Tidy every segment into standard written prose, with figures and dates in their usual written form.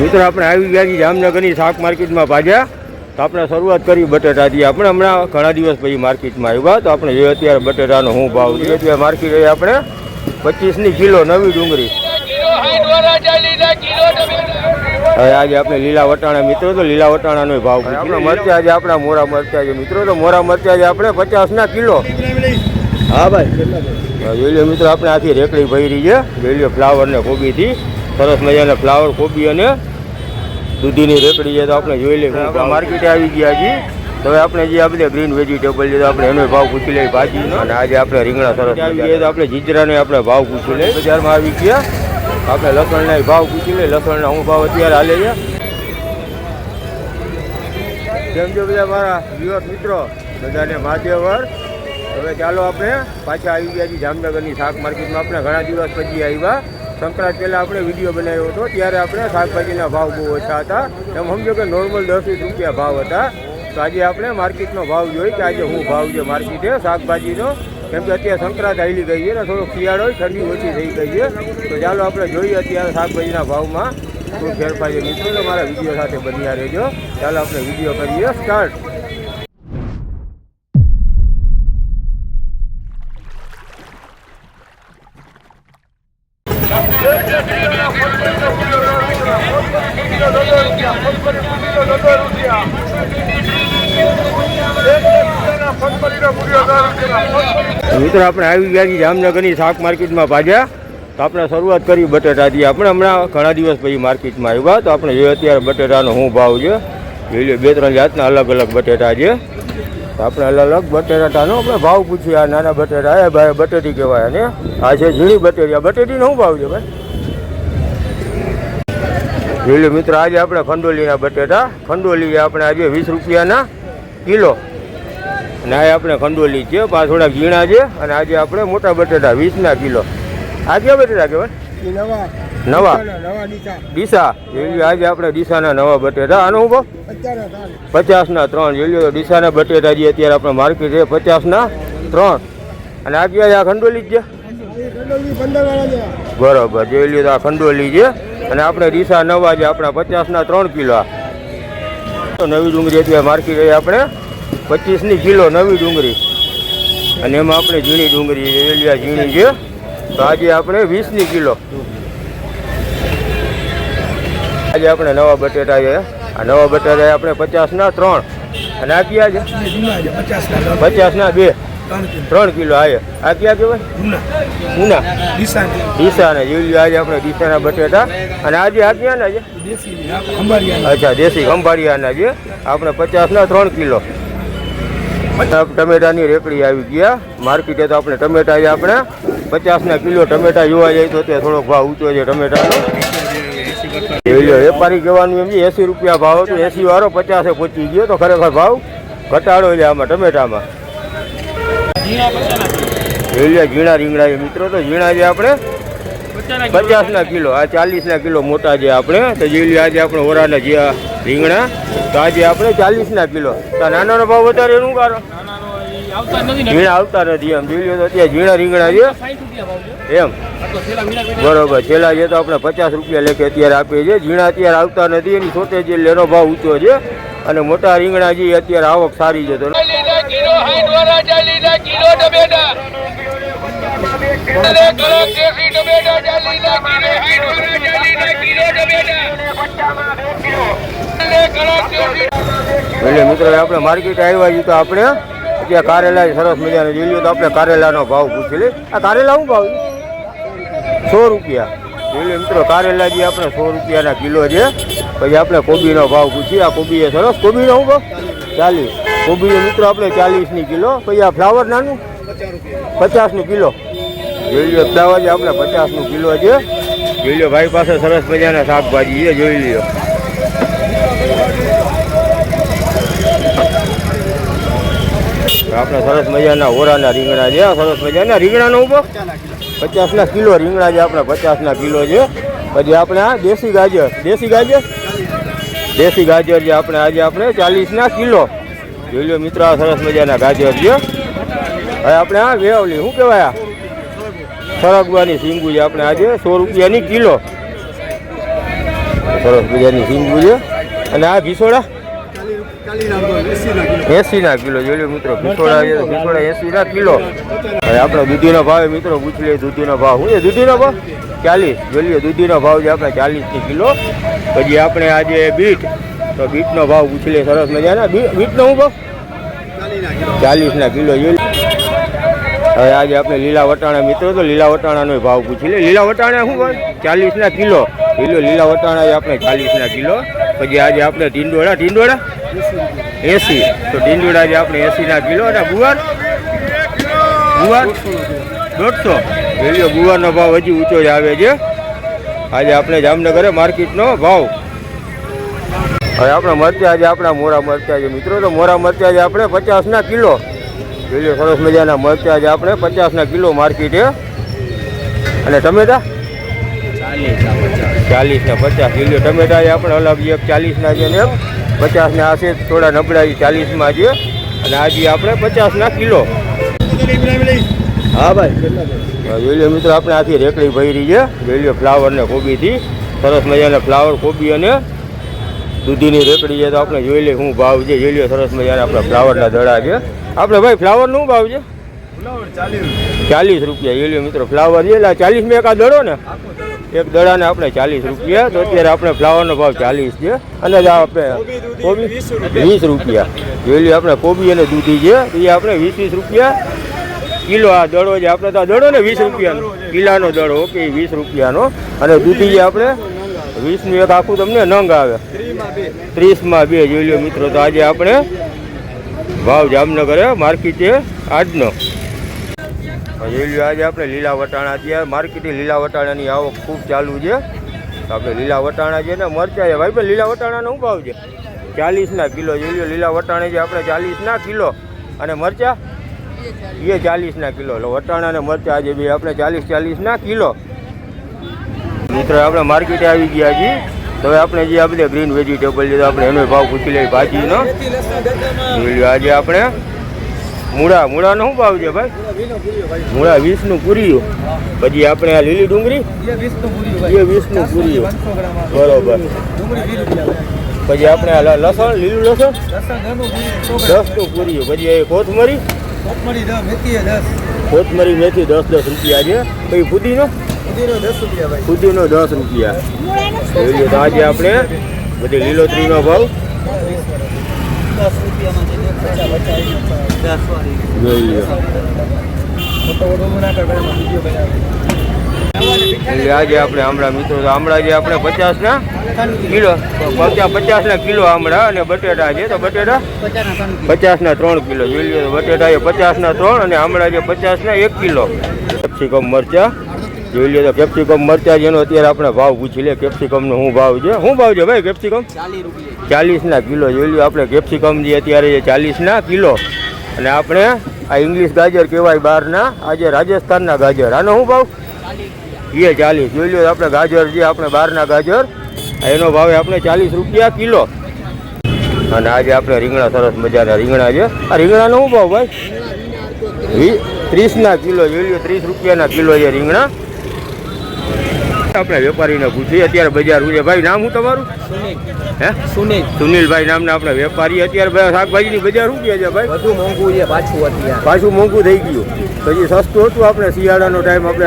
મિત્રો આપણે આવી ગયા છીએ જામનગરની શાક માર્કેટમાં ભાજ્યા તો આપણે શરૂઆત કરી બટેટાથી. આપણે હમણાં ઘણા દિવસ પછી માર્કેટમાં આવ્યા તો આપણે જોઈએ અત્યારે બટેટાનો શું ભાવ છે. અત્યારે માર્કેટ આપણે 25ની કિલો નવી ડુંગળી. હવે આજે આપણે લીલા વટાણા મિત્રો તો લીલા વટાણાનો ભાવ આપણે મરચા આજે આપણા મોરા મરચા છે મિત્રો તો મોરા મરચા છે આપણે 50ના કિલો. હા ભાઈ જોઈ લો મિત્રો આપણે આખી રેકડી ભરી છે. જોઈ લો ફ્લાવર ને કોબીથી સરસ મજાના ફ્લાવર કોબી અને દૂધીની રેકડી છે તો આપણે જોઈ લઈએ. આપણે માર્કેટે આવી ગયા છીએ તો હવે આપણે જે આપણે ગ્રીન વેજીટેબલ છે તો આપણે એનો ભાવ પૂછી લઈએ ભાજીનો. અને આજે આપણે રીંગણા સરસ આવી ગયા તો આપણે જીજરાનો આપણે ભાવ પૂછી લઈએ. બજારમાં આવી ગયા આપણે લસણના ભાવ પૂછી લઈએ. લસણના શું ભાવ અત્યારે હાલે છે જેમ જો બધા મારા વ્યુઅર્સ મિત્રો બધાને મહાદેવર. હવે ચાલો આપણે પાછા આવી ગયા છીએ જામનગરની શાક માર્કેટમાં. આપણે ઘણા દિવસ પછી આવ્યા. સંક્રાંત પહેલાં આપણે વિડીયો બનાવ્યો હતો ત્યારે આપણે શાકભાજીના ભાવ બહુ ઓછા હતા. એમ સમજો કે નોર્મલ 10-20 રૂપિયા ભાવ હતા. તો આજે આપણે માર્કેટનો ભાવ જોઈ કે આજે શું ભાવ છે માર્કેટે શાકભાજીનો. કેમ કે અત્યારે સંક્રાંત આવી ગઈ છે ને થોડોક શિયાળો ઠંડી ઓછી થઈ ગઈ છે. તો ચાલો આપણે જોઈએ અત્યારે શાકભાજીના ભાવમાં શું ફેરફાર છે. મિત્રો તો મારા વિડીયો સાથે બન્યા રહેજો. ચાલો આપણે વિડીયો કરીએ સ્ટાર્ટ. મિત્રો આપણે આવી ગયા છીએ જામનગરની શાક માર્કેટમાં ભાજ્યા તો આપણે શરૂઆત કરી બટેટાથી. આપણે હમણાં ઘણા દિવસ પછી માર્કેટમાં આવ્યા તો આપણે જોઈએ અત્યારે બટેટાનો શું ભાવ છે. જોઈ લો 2-3 જાતના અલગ અલગ બટેટા છે. તો આપણે અલગ અલગ બટેટાનો આપણે ભાવ પૂછીએ. આ નાના બટેટા એ ભાઈ બટેટી કહેવાય અને આ છે ઝીણી બટેટી. આ બટેટીનો શું ભાવ છે ભાઈ? જોઈ લો મિત્રો આજે આપણે ખંડોલીના બટેટા. ખંડોલી આપણે આજે 20 રૂપિયાના કિલો. અને આ આપણે ખંડોલી છે પાછા થોડાક ઝીણા છે. અને આજે આપણે મોટા બટેટા 20ના કિલો. આ ક્યાં બટેટા કહેવાય? નવા ડીસા. જોઈ લો આજે આપણે ડીસાના નવા બટેટા. આનો શું ભાવ? 50ના 3. જોઈ લો ડીસાના બટેટા જે અત્યારે આપણે માર્કેટ છે 50ના 3. અને આ ક્યાં આ ખંડોલી જ છે બરોબર. જોઈ લો આ ખંડોલી છે અને આપણે ડીસા નવા છે આપણા 50ના 3 કિલો. નવી ડુંગળી અત્યારે માર્કેટ આપણે 25ની કિલો નવી ડુંગળી. અને એમાં આપણે ઝીણી ડુંગળી એલિયા ઝીણી છે તો આજે આપણે 20ની કિલો. આજે આપણે નવા બટેટા છે. આ નવા બટેટા આપણે 50ના 3. અને આ ક્યાં છે? 50ના 2. 3 કિલો આવે. આ ક્યાં કહેવાય? ઉના ડીસા ને જોઈ લો આજે આપણે ડીસાના બટેટા. અને આજે આ ક્યાંના છે? અચ્છા દેશી ખંભાળિયાના છે. આપણે 50ના 3 કિલો. ટમેટાની રેકડી આવી ગયા માર્કેટે તો આપણે ટમેટા છે આપણે 50ના કિલો. ટમેટા જોવા જાય તો ત્યાં થોડોક ભાવ ઊંચો છે ટમેટાનો. વેપારી કહેવાનું એમ 80 રૂપિયા ભાવ હતો. 80 વાળો 50એ પહોંચી ગયો તો ખરેખર ભાવ ઘટાડો છે આમાં ટમેટામાં. ઝીણા રીંગણા છે મિત્રો તો ઝીણા છે આપણે 50ના કિલો. આ 40ના કિલો મોટા છે આપણે. તો જોઈ આજે આપણે ઓરાના જે રીંગણા તો આજે આપણે 40ના કિલો. તો નાનાનો ભાવ વધારે એનું કારણ ઝીણા આવતા નથી એમ. જોઈ લો તો અત્યારે ઝીણા રીંગણા છે એમ બરોબર. છેલ્લા છે તો આપણે 50 રૂપિયા લેખે અત્યારે આપીએ છીએ. ઝીણા અત્યારે આવતા નથી એની શોર્ટેજ એટલે એનો ભાવ ઊંચો છે. અને મોટા રીંગણા જે અત્યારે આવક સારી છે. તો એટલે મિત્રો આપણે માર્કેટ આવ્યા છીએ તો આપણે અત્યારે કારેલા સરસ મજાને જોઈ લો તો આપણે કારેલાનો ભાવ પૂછી લઈએ. આ કારેલા શું ભાવ? 100 રૂપિયા. જોઈ લો મિત્રો કારેલા જે આપણે 100 રૂપિયાના કિલો છે. પછી આપણે કોબીનો ભાવ પૂછીએ. આ કોબી એ સરસ. કોબીનો શું ભાવ? 40. કોબી મિત્રો આપણે 40ની કિલો. પછી આ ફ્લાવર નાનું 50નું કિલો. જોઈ લો ફ્લાવર છે આપણે 50નું કિલો છે. જોઈ લો ભાઈ પાસે સરસ મજાના શાકભાજી છે. જોઈ લો આપણે સરસ મજાના ઓરાના રીંગણા છે. સરસ મજાના રીંગણાનો ઉભો 50ના કિલો રીંગણા છે આપણે 50ના કિલો છે. પછી આપણે આ દેશી ગાજર છે આપણે આજે આપણે 40ના કિલો. જોઈ લો મિત્રો આ સરસ મજાના ગાજર છે. હવે આપણે આ વેવલી શું કહેવાય સરગવાની સિંગુ છે આપણે આજે 100 રૂપિયાની કિલો. સરસ મજાની સિંગુ છે. અને આ ભીસોડા 80 કિલો જોઈ લો મિત્રો. ભીસોડા છે તો ભીસોડા 80 કિલો. હવે આપણો દૂધીનો ભાવ મિત્રો પૂછી લઈએ. દૂધીનો ભાવ શું છે? દૂધીનો ભાવ 40 જોઈ લઈએ. દૂધીનો ભાવ છે આપણે 40 કિલો. પછી આપણે આજે બીટ તો બીટનો ભાવ પૂછી લઈએ સરસ મજાના. બીટનો શું ભાવ? 40 કિલો જોઈ. હવે આજે આપણે લીલા વટાણા મિત્રો તો લીલા વટાણાનો ભાવ પૂછી લે. લીલા વટાણા શું ભાવ? 40 કિલો. લીલા વટાણા આપણે 40 કિલો. પછી આજે આપણે ટીંડોળા 80 તો ટીંડોળા જે આપણે 80 કિલો. અને ગુવાર 150 રેલિયો. ગુવારનો ભાવ હજી ઊંચો જ આવે છે આજે આપણે જામનગર માર્કેટનો ભાવ. હવે આપણે મરચાં આજે આપણા મોરા મરચાં છે મિત્રો તો મોરા મરચાં છે આપણે 50 કિલો. રેલિયો સરસ મજાના મરચાં છે આપણે 50 કિલો માર્કેટે. અને ટમેટા 40 50 કિલો ટમેટા આપણે અલગ એક 40 છે ને 50 આ છે થોડા નબળા 40 છે. અને આજે આપણે 50 કિલો. હા ભાઈ જોઈ લો મિત્રો આપણે આખી રેકડી ભરી છે. જોઈ લો ફ્લાવર ને કોબીથી સરસ મજાના ફ્લાવર કોબી અને દૂધીની રેકડી છે. તો આપણે જોઈ લઈએ શું ભાવ છે. જોઈ લો સરસ મજાના આપણા ફ્લાવરના દડા છે. આપણે ભાઈ ફ્લાવરનો શું ભાવ છે? 40 રૂપિયા. જોઈ લો મિત્રો ફ્લાવર છે એટલે 40 એક આ દડો ને એક દડાને આપણે 40 રૂપિયા. તો અત્યારે આપણે ફ્લાવરનો ભાવ 40 છે. અને આપણે કોબી 20 રૂપિયા. જોઈ લો આપણે કોબી અને દૂધી છે એ આપણે 20 રૂપિયા કિલો. આ દડો છે આપણે તો આ દડો ને 20 રૂપિયાનો કિલાનો દડો. ઓકે 20 રૂપિયાનો. અને દૂધી છે આપણે 20નું એક આખું તમને નંગ આવે 30 2. જોઈ લો મિત્રો તો આજે આપણે ભાવ જામનગર માર્કેટ છે આજનો. જોઈ લો આજે આપણે લીલા વટાણા અત્યારે માર્કેટે લીલા વટાણાની આવક ખૂબ ચાલુ છે. આપણે લીલા વટાણા છે ને મરચાં છે ભાઈ. લીલા વટાણાનો શું ભાવ છે? 40 કિલો. જોઈ લો લીલા વટાણા છે આપણે 40 કિલો. અને મરચાં એ 40 કિલો. એટલે વટાણા અને મરચાં આજે બે આપણે 40 કિલો. મિત્રો આપણે માર્કેટે આવી ગયા છીએ. તો હવે આપણે જે આ બધા ગ્રીન વેજીટેબલ છે તો આપણે એનો ભાવ પૂછી લઈએ ભાજીનો. જોઈ લો આજે આપણે મૂળાનો શું ભાવ છે ભાઈ? મૂળા 20 પૂરીયું. પછી આપણે આ લીલી ડુંગળી એ 20 પૂરીયું બરોબર. પછી આપણે આ લસણ લીલું લસણ 10 પૂરીયું. પછી એ કોથમરી મેથી 10 રૂપિયા છે. પછી ફુદીનો 10 રૂપિયા. તો આજે આપણે બધી લીલોતરીનો ભાવ જોઈ લો. આજે આપણે આમળા મિત્રો આમળા જે આપણે 50 કિલો 50 કિલો આમળા. અને બટેટા છે તો બટેટા 50 3 કિલો. જોઈ લો બટેટા એ 50 3 અને આમળા જે 50 1 કિલો. કેપ્સિકમ મરચા જોઈ લો તો કેપ્સિકમ મરચા જેનો અત્યારે આપણે ભાવ પૂછી લે. કેપ્સિકમનો શું ભાવ છે? શું ભાવ છે ભાઈ કેપ્સિકમ? 40 કિલો. જોઈ લો આપણે કેપ્સિકમ જે અત્યારે 40 કિલો. અને આપણે આ ઇંગ્લિશ ગાજર કહેવાય બહારના આજે રાજસ્થાનના ગાજર. આનો શું ભાવ? એ 40. જોઈ લો આપણે ગાજર જે આપણે બહારના ગાજર એનો ભાવ આપણે 40 રૂપિયા કિલો. અને આજે આપણે રીંગણા સરસ મજાના રીંગણા છે. આ રીંગણાનો શું ભાવ ભાઈ? 30 કિલો. જોઈ લો 30 રૂપિયાના કિલો છે રીંગણા. આપણે વેપારીને પૂછીએ અત્યારે બજાર શું છે. ભાઈ નામ શું તમારું? હે સુનિલભાઈ નામના આપણે વેપારી. અત્યારે શાકભાજીની બજાર શું કહે છે ભાઈ? બધું મોંઘું છે પાછું મોંઘું થઈ ગયું. પછી સસ્તું હતું આપણે શિયાળાનો ટાઈમ આપણે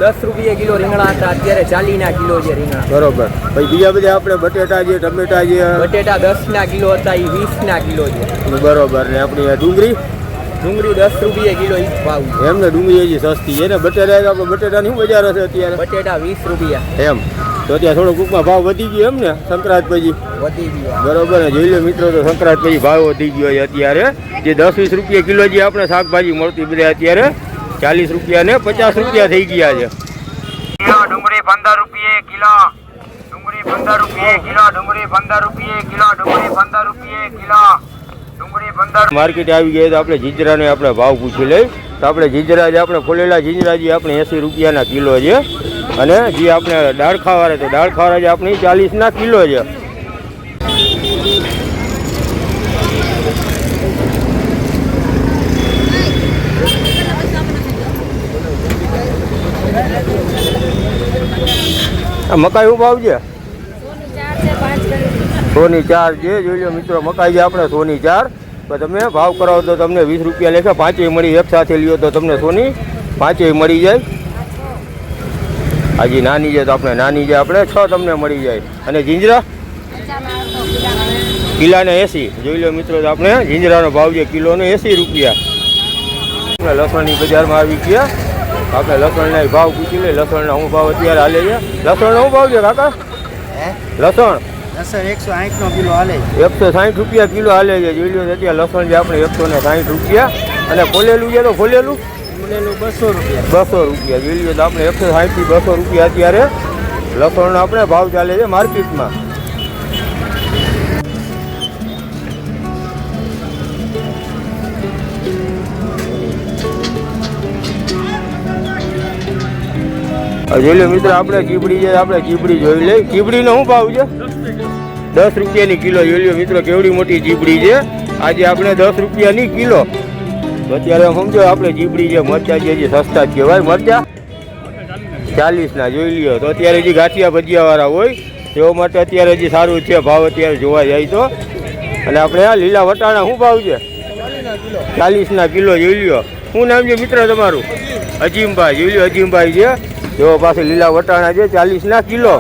10 રૂપિયા કિલો રીંગણા હતા. અત્યારે 40 કિલો છે રીંગણા. બરોબર. પછી બીજા બધા આપણે બટેટા છે ટમેટા છે બટેટા 10 કિલો હતા એ 20 કિલો છે. બરોબર. ને આપણી ડુંગળી 10 રૂપિયા કિલો ઈ ભાવ. એમને ડુંગળી હજી સસ્તી છે ને. બટેટા આપણે બટેટાની શું બજાર હશે અત્યારે? બટેટા 20 રૂપિયા એમ. તો ત્યાં થોડો ટૂંકમાં ભાવ વધી ગયો એમ ને સંક્રાંત પછી? વધી ગયો બરોબર. જોઈ લો મિત્રો તો સંક્રાંત પછી ભાવ વધી ગયો છે અત્યારે. જે 10-20 રૂપિયા કિલો જે આપણે શાકભાજી મળતી બધા અત્યારે 40 રૂપિયા ને 50 રૂપિયા થઈ ગયા છે. ડુંગળી 15 રૂપિયા કિલો. ડુંગળી 15 રૂપિયા કિલો. ડુંગળી 15 રૂપિયા કિલો. ડુંગળી 15 રૂપિયા કિલો. ડુંગળી 15. માર્કેટ આવી ગઈ તો આપણે જીજરાને આપણે ભાવ પૂછી લઈ. તો આપણે જીજરા જે આપણે ફોલેલા જીજરા જે આપણે 80 રૂપિયાના કિલો છે. અને જે આપણે દાળ ખાવાના તો દાળ ખાવાના જે આપણે 40 કિલો છે. મકાઈ શું ભાવ છે? 100 ની 4 છે. જોઈ લો મિત્રો મકાઈ છે આપણે 100 ની 4. તો તમે ભાવ કરાવો તો તમને 20 રૂપિયા લેખે પાંચેય મળી. એક સાથે લ્યો તો તમને 100 ની પાંચેય મળી જાય. હજી નાની છે તો આપણે નાની છે આપણે 6 તમને મળી જાય. અને જીંજરા કિલાને 80. જોઈ લો મિત્રો તો આપણે જીંજરાનો ભાવ છે કિલોનો 80 રૂપિયા. આપણે લસણની બજારમાં આવી ગયા. આપણે લસણના ભાવ પૂછી લઈએ. લસણના શું ભાવ અત્યારે હાલે છે? લસણનો શું ભાવ છે કાકા? લસણ 160 નો કિલો હાલે 160 રૂપિયા કિલો હાલે છે. જોઈ લો અત્યારે લસણ છે આપણે 160 રૂપિયા. અને ખોલેલું છે તો ખોલેલું 200 રૂપિયા 200 રૂપિયા. જોઈ લો તો આપણે 160 થી 200 રૂપિયા અત્યારે લસણનો આપણે ભાવ ચાલે છે માર્કેટમાં. જોઈ લો મિત્રો આપણે ચીબડી છે આપણે ચીબડી જોઈ લઈએ. ચીબડીનો શું ભાવ છે? 10 રૂપિયાની કિલો. જોઈ લો મિત્રો કેવડી મોટી ચીબડી છે. આજે આપણે 10 રૂપિયાની કિલો. તો અત્યારે સમજો આપણે ચીબડી છે મરચા છે જે સસ્તા જ કહેવાય. મરચા 40 ના જોઈ લ્યો. તો અત્યારે જે ગાંઠિયા ભજીયાવાળા હોય તેઓ માટે અત્યારે જે સારું છે ભાવ અત્યારે જોવા જાય તો. અને આપણે આ લીલા વટાણા શું ભાવ છે? 40 ના કિલો. જોઈ લ્યો. શું નામ છે મિત્ર તમારું? અજીમભાઈ. જોઈ લ્યો અજીમભાઈ છે તેઓ પાસે લીલા વટાણા છે 40 ના કિલો.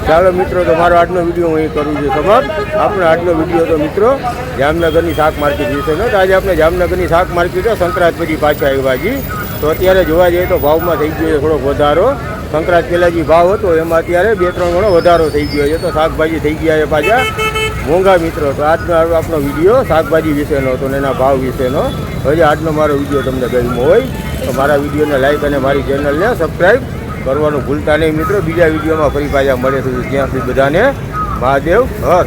ચાલો મિત્રો તો મારો આજનો વિડીયો હું અહીં કરું છું સમાપ્ત. આપણો આજનો વિડીયો તો મિત્રો જામનગરની શાક માર્કેટ વિશેનો. તો આજે આપણે જામનગરની શાક માર્કેટો સંક્રાંત પછી પાછા આવ્યા છીએ. તો અત્યારે જોવા જઈએ તો ભાવમાં થઈ ગયો છે થોડોક વધારો. સંક્રાંત પહેલાં જે ભાવ હતો એમાં અત્યારે 2-3 ગણો વધારો થઈ ગયો છે. તો શાકભાજી થઈ ગયા છે પાછા મોંઘા મિત્રો. તો આજનો આપણો વિડીયો શાકભાજી વિશેનો હતો ને એના ભાવ વિશેનો. હજી આજનો મારો વિડીયો તમને ગમ્યો હોય તો મારા વિડીયોને લાઈક અને મારી ચેનલને સબસ્ક્રાઈબ કરવાનું ભૂલતા નહીં મિત્રો. બીજા વિડીયોમાં ફરી પાછા મળે સુધી ત્યાં સુધી બધાને મહાદેવ હર.